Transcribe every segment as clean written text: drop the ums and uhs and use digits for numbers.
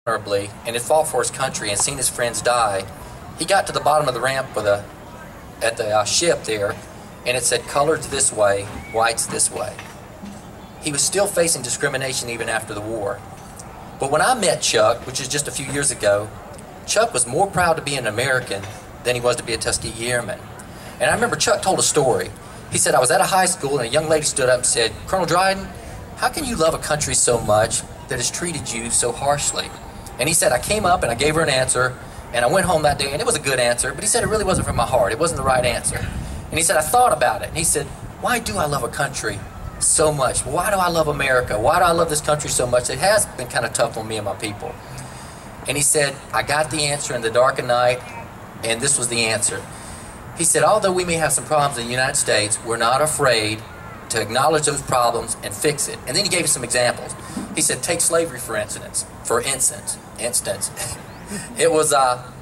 honorably and had fought for his country and seen his friends die, he got to the bottom of the ramp at the ship there, and it said, "Coloreds this way, whites this way." He was still facing discrimination even after the war. But when I met Chuck, which is just a few years ago, Chuck was more proud to be an American than he was to be a Tuskegee Airman. And I remember Chuck told a story. He said, "I was at a high school and a young lady stood up and said, 'Colonel Dryden, how can you love a country so much that has treated you so harshly?'" And he said, "I came up and I gave her an answer, and I went home that day, and it was a good answer, but he said it really wasn't from my heart. It wasn't the right answer." And he said, "I thought about it." And he said, "Why do I love a country so much? Why do I love America? Why do I love this country so much? It has been kind of tough on me and my people." And he said, "I got the answer in the dark of night, and this was the answer." He said, "Although we may have some problems in the United States, we're not afraid to acknowledge those problems and fix it." And then he gave us some examples. He said, take slavery for instance. It was,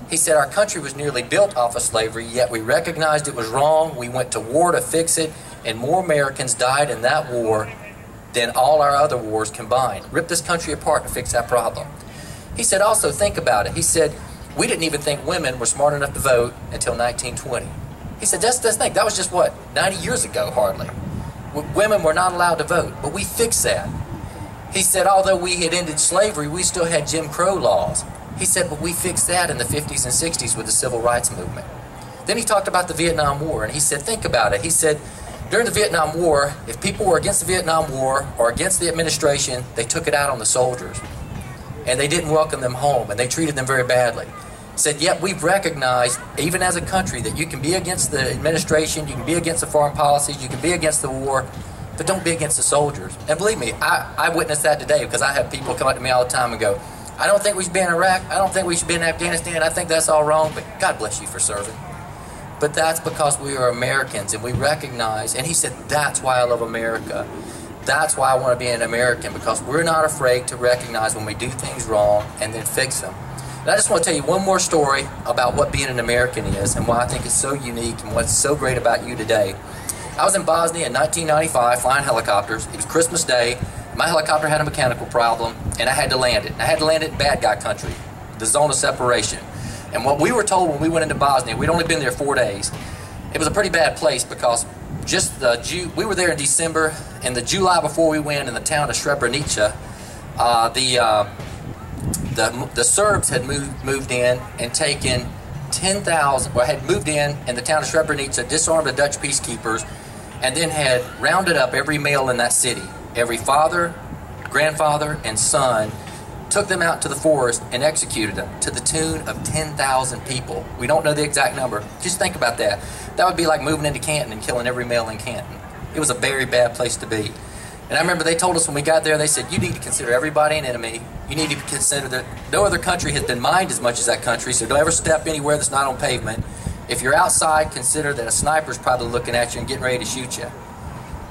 he said, "Our country was nearly built off of slavery, yet we recognized it was wrong. We went to war to fix it, and more Americans died in that war than all our other wars combined. Ripped this country apart to fix that problem." He said, also, think about it. He said, "We didn't even think women were smart enough to vote until 1920. He said, just think, that was just what, 90 years ago, hardly. Women were not allowed to vote, but we fixed that. He said, although we had ended slavery, we still had Jim Crow laws. He said, but we fixed that in the 50s and 60s with the Civil Rights Movement. Then he talked about the Vietnam War, and he said, think about it. He said, during the Vietnam War, if people were against the Vietnam War or against the administration, they took it out on the soldiers. And they didn't welcome them home, and they treated them very badly. Said, yet we've recognized, even as a country, that you can be against the administration, you can be against the foreign policies, you can be against the war, but don't be against the soldiers." And believe me, I witnessed that today, because I have people come up to me all the time and go, "I don't think we should be in Iraq, I don't think we should be in Afghanistan, I think that's all wrong, but God bless you for serving." But that's because we are Americans, and we recognize, and he said, that's why I love America. That's why I want to be an American, because we're not afraid to recognize when we do things wrong and then fix them. And I just want to tell you one more story about what being an American is and why I think it's so unique and what's so great about you today. I was in Bosnia in 1995 flying helicopters. It was Christmas Day. My helicopter had a mechanical problem, and I had to land it. I had to land it in bad guy country, the zone of separation. And what we were told when we went into Bosnia, we'd only been there 4 days. It was a pretty bad place because we were there in December, and the July before we went in the town of Srebrenica, the Serbs had moved in and taken 10,000, had moved in the town of Srebrenica, disarmed the Dutch peacekeepers, and then had rounded up every male in that city. Every father, grandfather, and son, took them out to the forest and executed them to the tune of 10,000 people. We don't know the exact number. Just think about that. That would be like moving into Canton and killing every male in Canton. It was a very bad place to be. And I remember they told us when we got there, they said, you need to consider everybody an enemy. You need to consider that no other country has been mined as much as that country, so don't ever step anywhere that's not on pavement. If you're outside, consider that a sniper's probably looking at you and getting ready to shoot you.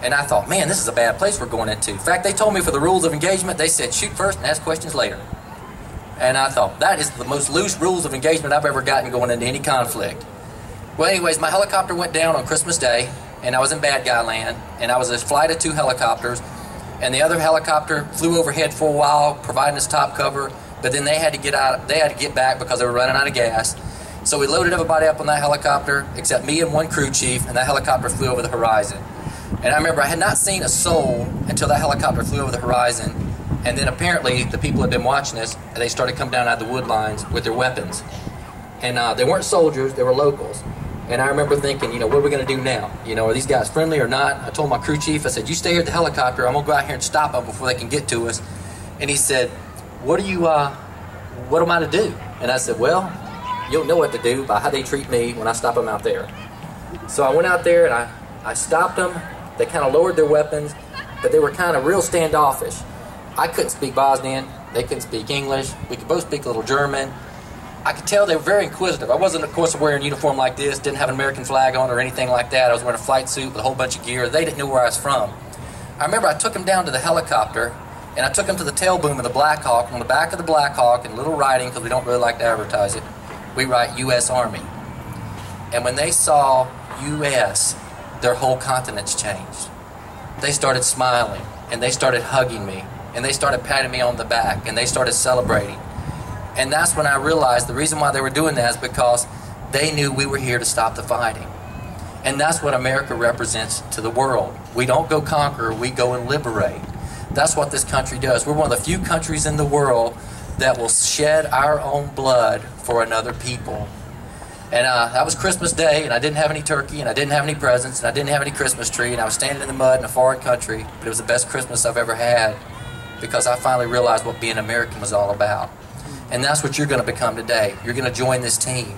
And I thought, man, this is a bad place we're going into. In fact, they told me for the rules of engagement, they said shoot first and ask questions later. And I thought, that is the most loose rules of engagement I've ever gotten going into any conflict. Well, anyways, my helicopter went down on Christmas Day, and I was in bad guy land, and I was a flight of 2 helicopters, and the other helicopter flew overhead for a while, providing us top cover, but then they had to get back because they were running out of gas. So we loaded everybody up on that helicopter, except me and one crew chief, and that helicopter flew over the horizon. And I remember I had not seen a soul until that helicopter flew over the horizon, and then apparently the people had been watching us, and they started coming down out of the wood lines with their weapons. And they weren't soldiers, they were locals. And I remember thinking, what are we going to do now? Are these guys friendly or not? I told my crew chief, I said, you stay here at the helicopter, I'm going to go out here and stop them before they can get to us. And he said, what am I to do? And I said, well, you'll know what to do by how they treat me when I stop them out there. So I went out there and I stopped them. They kind of lowered their weapons, but they were kind of real standoffish. I couldn't speak Bosnian, they couldn't speak English, we could both speak a little German. I could tell they were very inquisitive. I wasn't, of course, wearing a uniform like this, didn't have an American flag on or anything like that. I was wearing a flight suit with a whole bunch of gear. They didn't know where I was from. I remember I took them down to the helicopter, and I took them to the tail boom of the Black Hawk. On the back of the Black Hawk, in little writing, because we don't really like to advertise it, we write U.S. Army. And when they saw U.S., their whole countenance changed. They started smiling, and they started hugging me, and they started patting me on the back, and they started celebrating. And that's when I realized the reason why they were doing that is because they knew we were here to stop the fighting. And that's what America represents to the world. We don't go conquer, we go and liberate. That's what this country does. We're one of the few countries in the world that will shed our own blood for another people. And that was Christmas Day, and I didn't have any turkey, and I didn't have any presents, and I didn't have any Christmas tree, and I was standing in the mud in a foreign country, but it was the best Christmas I've ever had because I finally realized what being American was all about. And that's what you're going to become today. You're going to join this team.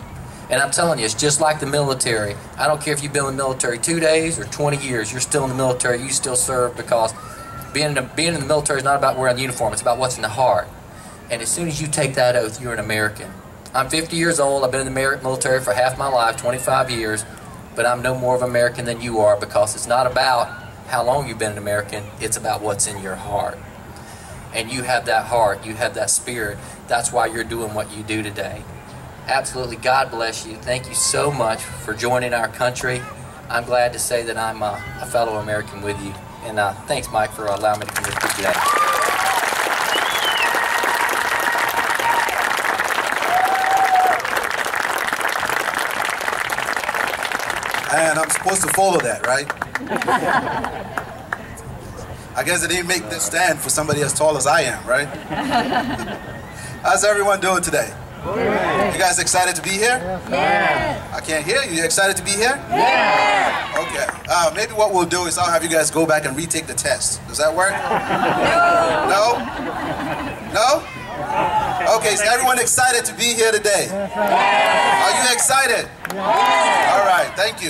And I'm telling you, it's just like the military. I don't care if you've been in the military 2 days or 20 years, you're still in the military, you still serve, because being in the military is not about wearing the uniform, it's about what's in the heart. And as soon as you take that oath, you're an American. I'm 50 years old, I've been in the military for half my life, 25 years, but I'm no more of an American than you are, because it's not about how long you've been an American, it's about what's in your heart. And you have that heart, you have that spirit. That's why you're doing what you do today. Absolutely, God bless you. Thank you so much for joining our country. I'm glad to say that I'm a fellow American with you. And thanks, Mike, for allowing me to come here today. And I'm supposed to follow that, right? I guess I didn't make this stand for somebody as tall as I am, right? How's everyone doing today? You guys excited to be here? Yeah. I can't hear you. You excited to be here? Yeah. Okay. Maybe what we'll do is I'll have you guys go back and retake the test. Does that work? No? No? Okay, is everyone excited to be here today? Are you excited? All right, thank you.